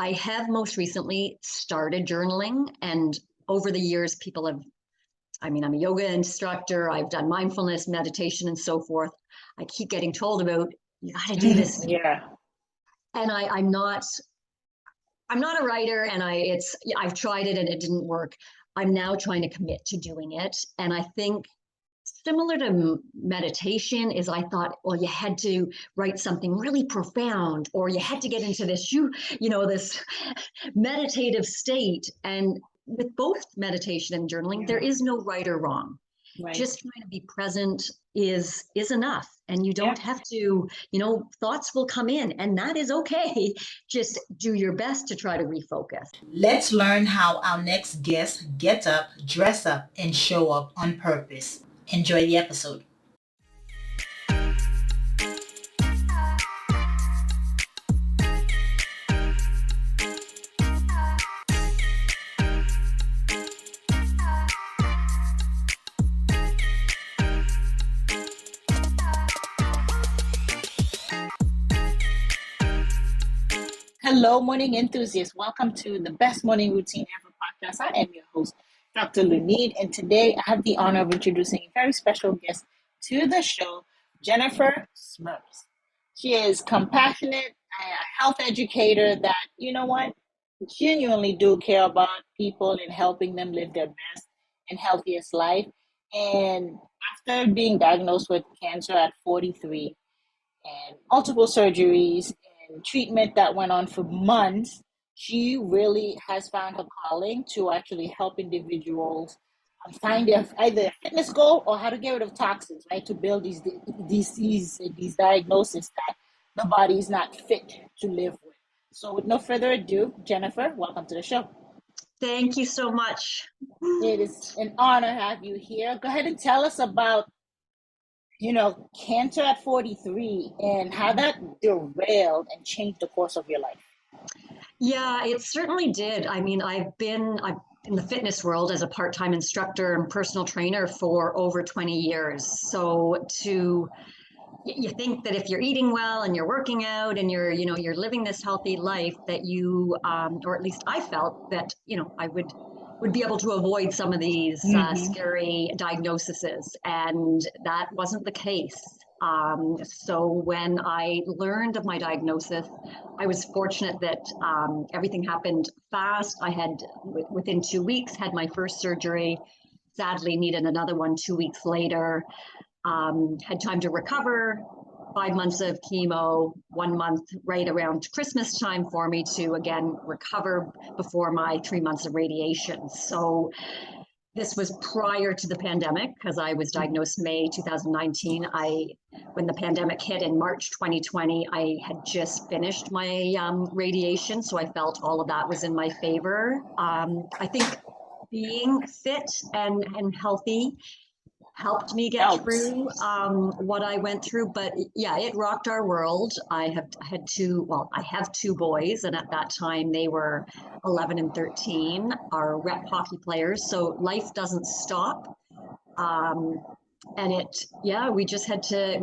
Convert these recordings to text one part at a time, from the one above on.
I have most recently started journaling, and over the years, I'm a yoga instructor. I've done mindfulness, meditation, and so forth. I keep getting told about, you got to do this. Yeah. And I'm not a writer, and I've tried it and it didn't work. I'm now trying to commit to doing it. And I think similar to meditation is, I thought, well, you had to write something really profound, or you had to get into this meditative state. And with both meditation and journaling, there is no right or wrong. Right. Just trying to be present is enough. And you don't have to, thoughts will come in, and that is okay. Just do your best to try to refocus. Let's learn how our next guest gets up, dress up, and show up on purpose. Enjoy the episode. Hello, morning enthusiasts. Welcome to the Best Morning Routine Ever podcast. I am your host, Dr. Lunid, and today I have the honor of introducing a very special guest to the show, Jennifer Smrz. She is compassionate, a health educator that, genuinely do care about people and helping them live their best and healthiest life. And after being diagnosed with cancer at 43 and multiple surgeries, treatment that went on for months, she really has found her calling to actually help individuals find either a fitness goal or how to get rid of toxins, right? To build these diagnoses that the body is not fit to live with. So with no further ado, Jennifer, welcome to the show. Thank you so much. It is an honor to have you here. Go ahead and tell us about cancer at 43 and how that derailed and changed the course of your life. Yeah, it certainly did. I mean, I've been in the fitness world as a part-time instructor and personal trainer for over 20 years. So you think that if you're eating well and you're working out and you're living this healthy life, that you, or at least I felt that, I would be able to avoid some of these scary diagnoses, and that wasn't the case. So when I learned of my diagnosis, I was fortunate that everything happened fast. I had, within 2 weeks, had my first surgery, sadly needed another one 2 weeks later, had time to recover, 5 months of chemo, 1 month right around Christmas time for me to again recover before my 3 months of radiation. So this was prior to the pandemic, because I was diagnosed May 2019. When the pandemic hit in March 2020, I had just finished my radiation, so I felt all of that was in my favor. I think being fit and healthy helped me get through what I went through. But yeah, it rocked our world. I have two boys, and at that time they were 11 and 13, are rep hockey players. So life doesn't stop. And we just had to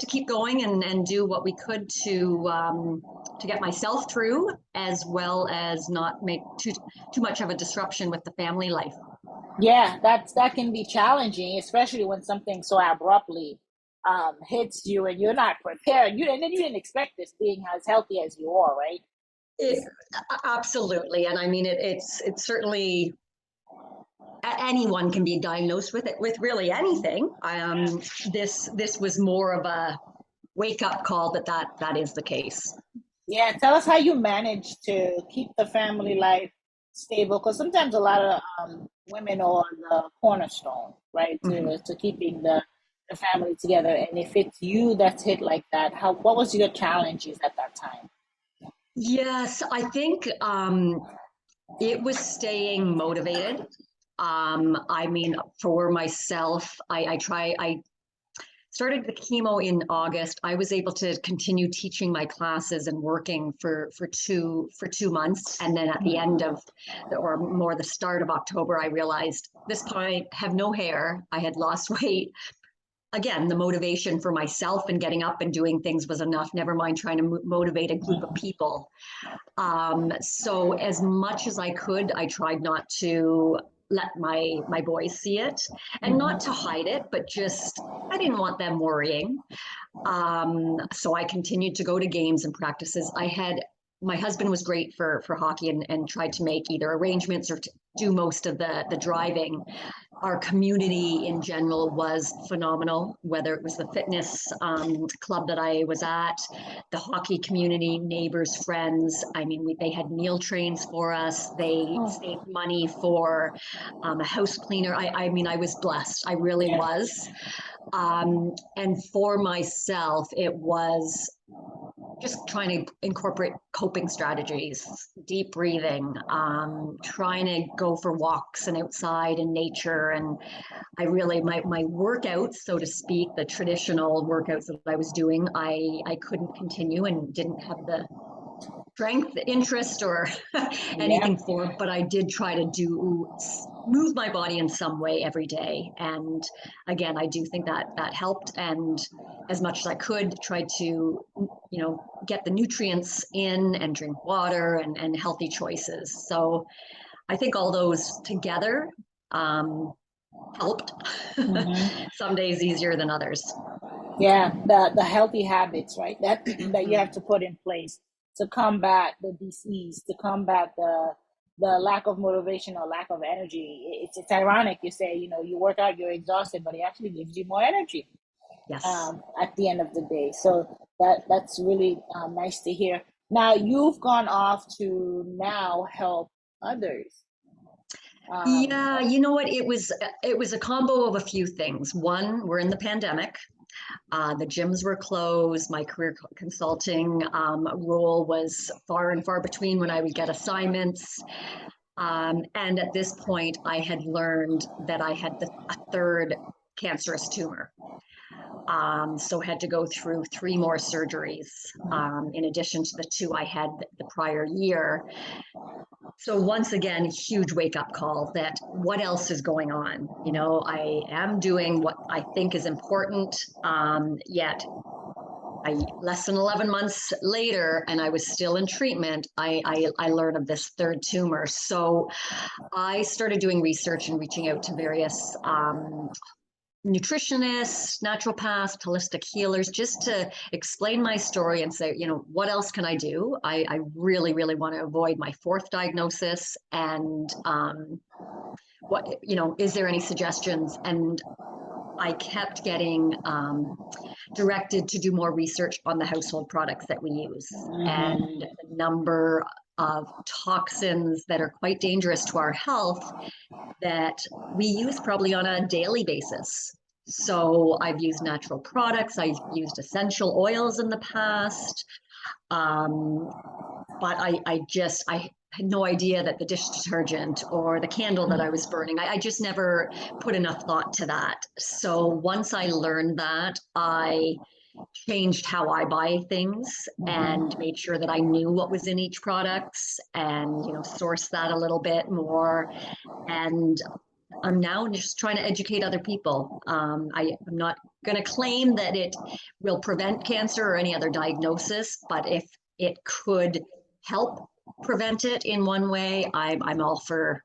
keep going and do what we could to get myself through, as well as not make too much of a disruption with the family life. Yeah, that can be challenging, especially when something so abruptly hits you and you're not prepared. You didn't expect this, being as healthy as you are, right? Absolutely, and I mean it's certainly, anyone can be diagnosed with it, with really anything. This was more of a wake up call that is the case. Yeah, tell us how you managed to keep the family life stable, because sometimes a lot of women are the cornerstone, right, to keeping the family together. And if it's you that's hit like that, what was your challenges at that time? Yes, I think it was staying motivated. I mean, for myself, I started the chemo in August. I was able to continue teaching my classes and working for 2 months. And then at the end of, the start of October, I realized this point, have no hair. I had lost weight. again, the motivation for myself and getting up and doing things was enough, never mind trying to motivate a group of people. So as much as I could, I tried not to let my boys see it, and not to hide it, but just I didn't want them worrying. So I continued to go to games and practices. My husband was great for hockey, and tried to make either arrangements or to do most of the driving. Our community in general was phenomenal, whether it was the fitness club that I was at, the hockey community, neighbors, friends. I mean, they had meal trains for us. They saved money for a house cleaner. I mean, I was blessed. I really was. And for myself, it was just trying to incorporate coping strategies, deep breathing, trying to go for walks and outside in nature. And I really, my workouts, so to speak, the traditional workouts that I was doing, I couldn't continue and didn't have the strength, interest, or anything for, but I did try to move my body in some way every day. And again, I do think that helped. And as much as I could, try to, get the nutrients in and drink water and healthy choices. So I think all those together helped. Some days easier than others. Yeah, the healthy habits, right? That you have to put in place to combat the disease, to combat the lack of motivation or lack of energy. It's ironic. You say, you work out, you're exhausted, but it actually gives you more energy. Yes. At the end of the day. So that's really nice to hear. Now you've gone off to now help others. Yeah, you know what? It was a combo of a few things. One, we're in the pandemic. The gyms were closed. My career consulting role was far and far between when I would get assignments. And at this point, I had learned that I had a third cancerous tumor. So had to go through 3 more surgeries in addition to the 2 I had the prior year. So once again, huge wake-up call that what else is going on? I am doing what I think is important, yet less than 11 months later, and I was still in treatment, I learned of this third tumor. So I started doing research and reaching out to various nutritionists, naturopaths, holistic healers, just to explain my story and say, what else can I do? I really, really want to avoid my 4th diagnosis. And is there any suggestions? And I kept getting directed to do more research on the household products that we use and the number of toxins that are quite dangerous to our health that we use probably on a daily basis. So I've used natural products, I've used essential oils in the past, but I had no idea that the dish detergent or the candle that I was burning, I just never put enough thought to that. So once I learned that, I changed how I buy things and made sure that I knew what was in each product and, source that a little bit more. And I'm now just trying to educate other people. I'm not going to claim that it will prevent cancer or any other diagnosis, but if it could help prevent it in one way, I'm all for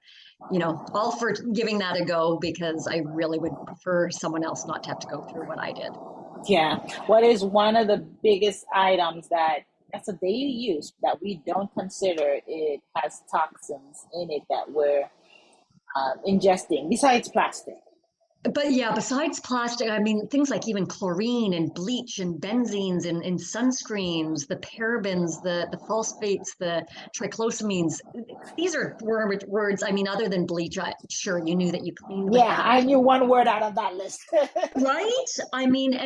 giving that a go, because I really would prefer someone else not to have to go through what I did. Yeah. What is one of the biggest items that's a daily use that we don't consider it has toxins in it that we're ingesting besides plastic? But yeah, besides plastic, I mean, things like even chlorine and bleach and benzenes and sunscreens, the parabens, the phosphates, the triclosamines. These are words. I mean, other than bleach, sure, you knew that you cleaned with that. I knew one word out of that list. Right? I mean,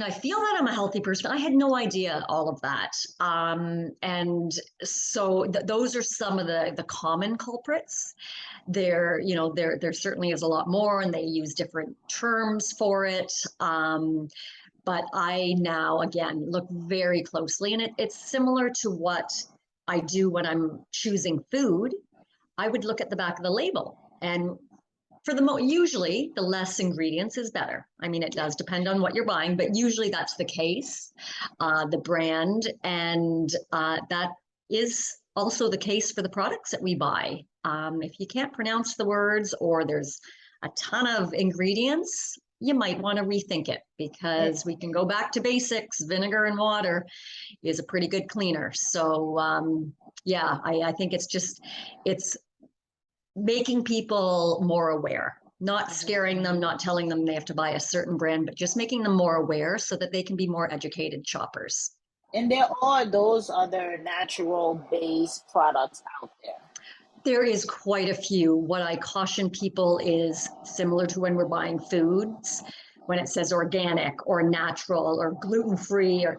I feel that I'm a healthy person. I had no idea all of that. And so those are some of the common culprits. There certainly is a lot more, and they use different terms for it. But I now, again, look very closely, and it's similar to what I do when I'm choosing food. I would look at the back of the label, and for usually the less ingredients is better. I mean, it does depend on what you're buying, but usually that's the case, the brand, and that is also the case for the products that we buy. If you can't pronounce the words or there's a ton of ingredients, you might want to rethink it, because we can go back to basics. Vinegar and water is a pretty good cleaner. So yeah, I think it's making people more aware, not scaring them, not telling them they have to buy a certain brand, but just making them more aware so that they can be more educated shoppers. And there are those other natural based products out there. There is quite a few. What I caution people is similar to when we're buying foods, when it says organic or natural or gluten-free, or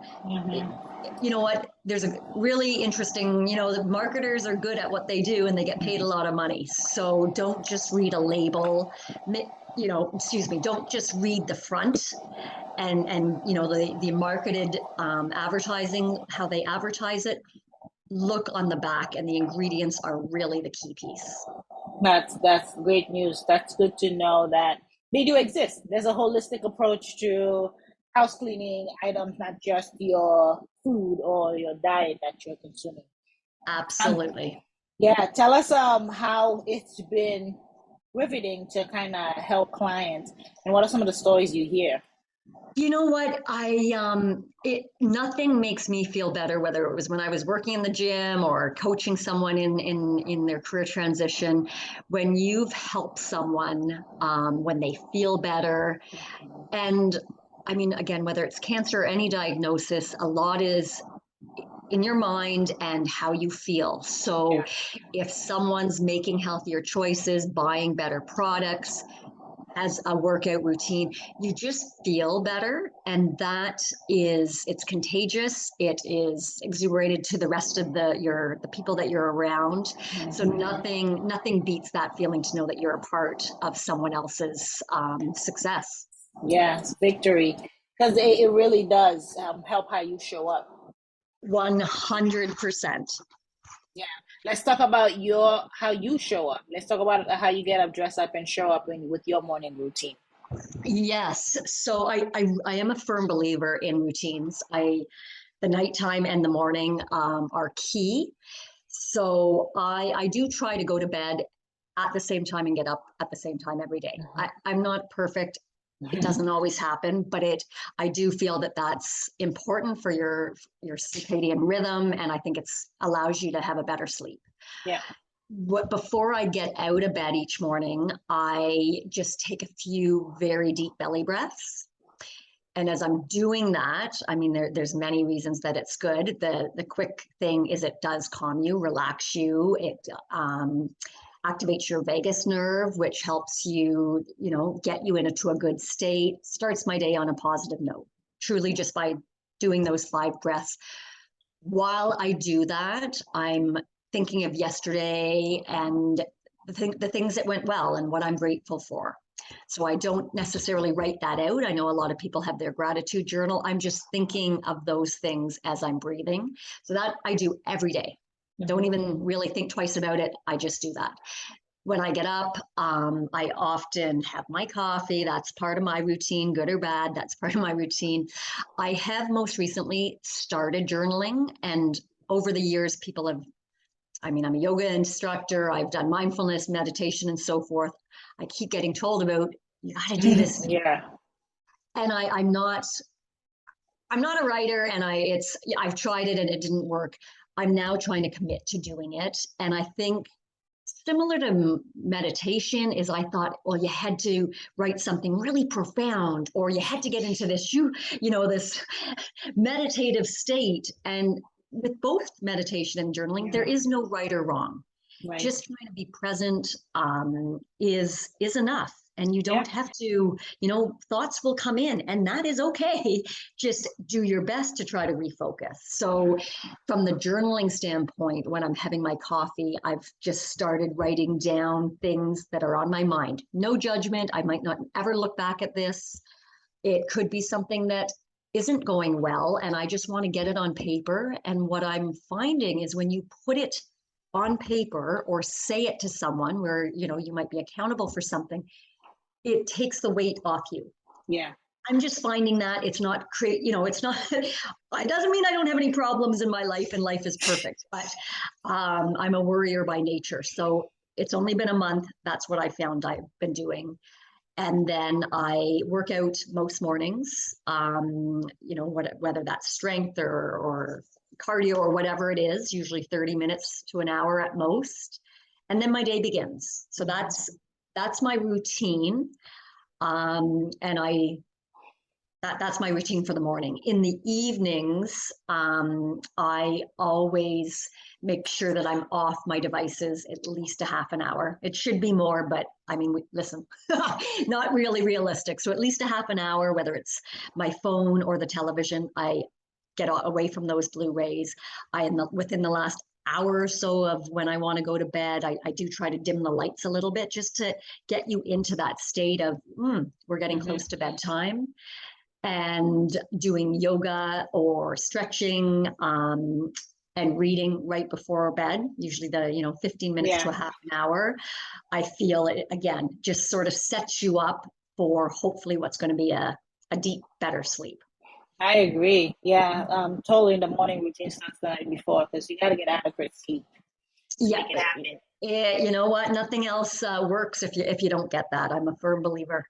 you know what, there's a really interesting, the marketers are good at what they do and they get paid a lot of money. So don't just read a label, don't just read the front and the marketed advertising, how they advertise it. Look on the back, and the ingredients are really the key piece. That's great news. That's good to know that they do exist. There's a holistic approach to house cleaning items, not just your food or your diet that you're consuming. Absolutely. Yeah, tell us how it's been riveting to kind of help clients, and what are some of the stories you hear? You know what? Nothing makes me feel better, whether it was when I was working in the gym or coaching someone in their career transition, when you've helped someone, when they feel better. And I mean, again, whether it's cancer or any diagnosis, a lot is in your mind and how you feel. So if someone's making healthier choices, buying better products, as a workout routine, you just feel better, and it's contagious. It is exuberated to the rest of the people that you're around. So nothing beats that feeling, to know that you're a part of someone else's success. Yes, victory, because it really does help how you show up. 100%. Yeah. Let's talk about how you show up. Let's talk about how you get up, dress up, and show up with your morning routine. Yes. So I am a firm believer in routines. The nighttime and the morning are key. So I do try to go to bed at the same time and get up at the same time every day. I'm not perfect. It doesn't always happen, but I do feel that that's important for your circadian rhythm, and I think allows you to have a better sleep. Yeah. Before I get out of bed each morning, I just take a few very deep belly breaths. And as I'm doing that, I mean, there's many reasons that it's good. The quick thing is it does calm you, relax you. It activates your vagus nerve, which helps you, get you into a good state. Starts my day on a positive note, truly just by doing those 5 breaths. While I do that, I'm thinking of yesterday and the things that went well and what I'm grateful for. So I don't necessarily write that out. I know a lot of people have their gratitude journal. I'm just thinking of those things as I'm breathing. So that I do every day. Don't even really think twice about it. I just do that. When I get up, I often have my coffee. That's part of my routine, good or bad. That's part of my routine. I have most recently started journaling, and over the years, I'm a yoga instructor. I've done mindfulness, meditation, and so forth. I keep getting told about, you got to do this. Yeah. And I'm not a writer, and I've tried it and it didn't work. I'm now trying to commit to doing it. And I think similar to meditation is, I thought, well, you had to write something really profound, or you had to get into this, this meditative state. And with both meditation and journaling, there is no right or wrong. Right. Just trying to be present is enough. And you don't have to, thoughts will come in, and that is okay. Just do your best to try to refocus. So from the journaling standpoint, when I'm having my coffee, I've just started writing down things that are on my mind. No judgment. I might not ever look back at this. It could be something that isn't going well, and I just want to get it on paper. And what I'm finding is when you put it on paper or say it to someone where, you might be accountable for something, it takes the weight off you. Yeah. I'm just finding that it's not it's not, it doesn't mean I don't have any problems in my life and life is perfect, but I'm a worrier by nature. So it's only been a month. That's what I found I've been doing. And then I work out most mornings, whether that's strength or cardio or whatever it is, usually 30 minutes to an hour at most. And then my day begins. So that's my routine. And that's my routine for the morning. In the evenings, I always make sure that I'm off my devices at least a half an hour. It should be more, but I mean, listen, not really realistic. So at least a half an hour, whether it's my phone or the television, I get away from those blue rays. Within the last hour or so of when I want to go to bed, I do try to dim the lights a little bit just to get you into that state of, we're getting close to bedtime. And doing yoga or stretching and reading right before bed, usually 15 minutes to a half an hour. I feel it, again, just sort of sets you up for hopefully what's going to be a deep, better sleep. I agree. Yeah, totally. The morning routine starts the night before because you got to get adequate sleep to make it happen. You know what? Nothing else works if you don't get that. I'm a firm believer.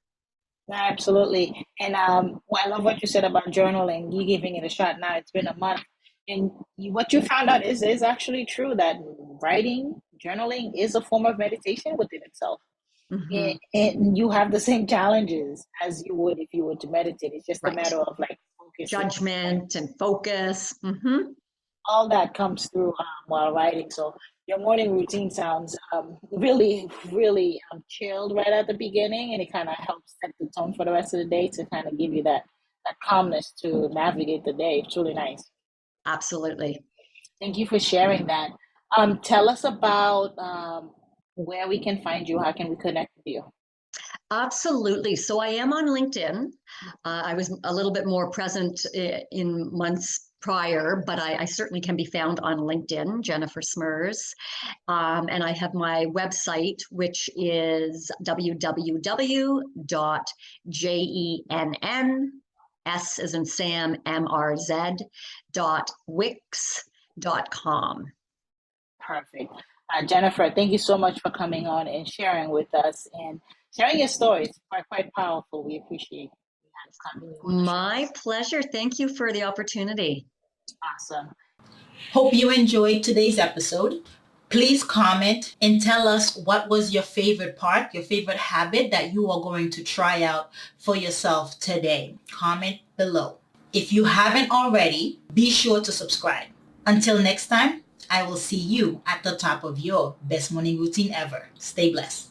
Absolutely. And I love what you said about journaling, you giving it a shot now. It's been a month. And what you found out is actually true that writing, journaling is a form of meditation within itself. Mm-hmm. And you have the same challenges as you would if you were to meditate. It's just Right. a matter of like focus, judgment, and focus. Mm-hmm. All that comes through while writing. So your morning routine sounds really, really chilled right at the beginning, and it kind of helps set the tone for the rest of the day to kind of give you that calmness to navigate the day. It's really nice. Absolutely. Thank you for sharing that. Tell us about where we can find you. How can we connect with you? Absolutely. So I am on LinkedIn. I was a little bit more present in months prior, but I certainly can be found on LinkedIn, Jennifer Smrz. And I have my website, which is www.jenn, as in Sam, MRZ.wix.com. Perfect. Jennifer, thank you so much for coming on and sharing with us and sharing your stories. Quite powerful. We appreciate you. My pleasure. Thank you for the opportunity. Awesome. Hope you enjoyed today's episode. Please comment and tell us what was your favorite part, your favorite habit that you are going to try out for yourself today. Comment below. If you haven't already, be sure to subscribe. Until next time, I will see you at the top of your best morning routine ever. Stay blessed.